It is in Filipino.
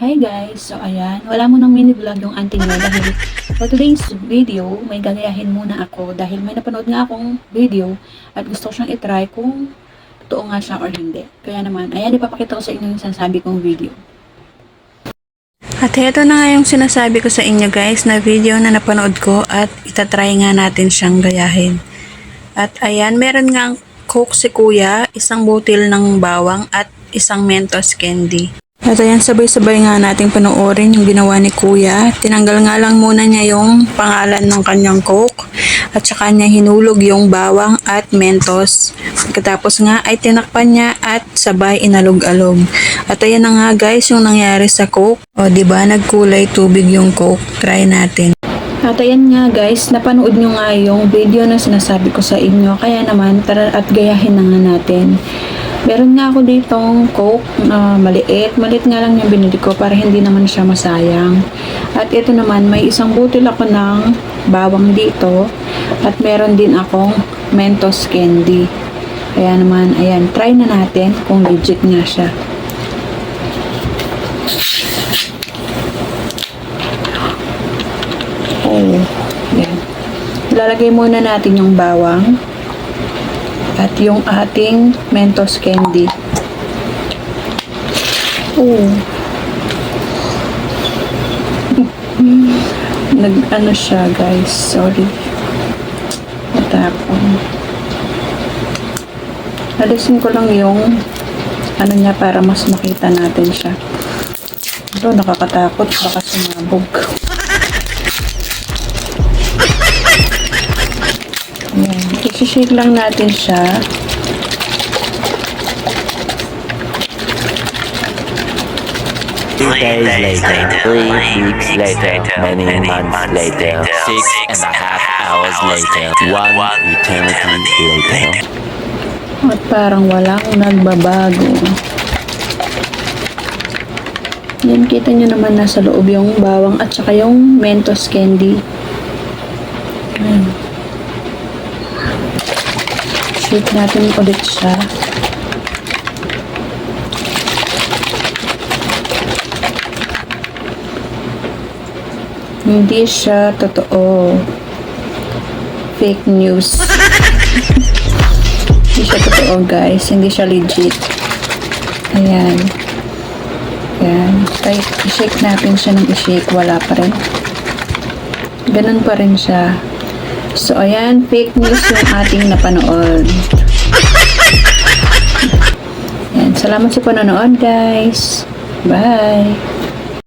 Hi guys! So ayan, wala mo ng mini vlog yung auntie nyo dahil for today's video, may gagayahin muna ako dahil may napanood nga akong video at gusto ko siyang itry kung totoo nga siya or hindi. Kaya naman, ayan, ipapakita ko sa inyo yung sinasabi kong video. At ito na nga yung sinasabi ko sa inyo guys na video na napanood ko at itatry nga natin siyang gayahin. At ayan, meron nga Coke si kuya, isang butil ng bawang at isang Mentos candy. At ayan, sabay-sabay nga nating panoorin yung ginawa ni kuya. Tinanggal nga lang muna niya yung pangalan ng kanyang Coke at saka niya hinulog yung bawang at Mentos. Pagkatapos nga ay tinakpan niya at sabay inalog-alog. At ayan na nga guys yung nangyari sa Coke. O diba nagkulay tubig yung Coke. Try natin. At ayan nga guys, napanood nyo nga yung video na sinasabi ko sa inyo. Kaya naman, tara at gayahin na nga natin. Meron nga ako ditong Coke na maliit. Maliit nga lang yung binili ko para hindi naman siya masayang. At ito naman, may isang butil ako ng bawang dito. At meron din akong Mentos candy. Kaya naman, ayan, try na natin kung legit nga siya. Oh, yan. Ilalagay muna natin yung bawang at yung ating Mentos candy. Oh. Nag-ano siya guys, sorry. Natapon. Alisin ko lang yung ano niya para mas makita natin siya. Ito, nakakatakot, baka sumabog. Ayan. I-shake lang natin siya. 2 days later, 3 weeks later, many months later, 6.5 hours later, 1 eternity later. At parang walang nagbabago. Yan, kita nyo naman nasa loob yung bawang at saka yung Mentos candy. Ayan. Shake natin ulit siya. Hindi siya totoo. Fake news. Hindi siya totoo guys. Hindi siya legit. Ayan. Ayan. Kahit i-shake natin siya ng i-shake, wala pa rin. Ganun pa rin siya. So, ayan, fake news yung ating napanood. Ayan, salamat sa panonood, guys. Bye!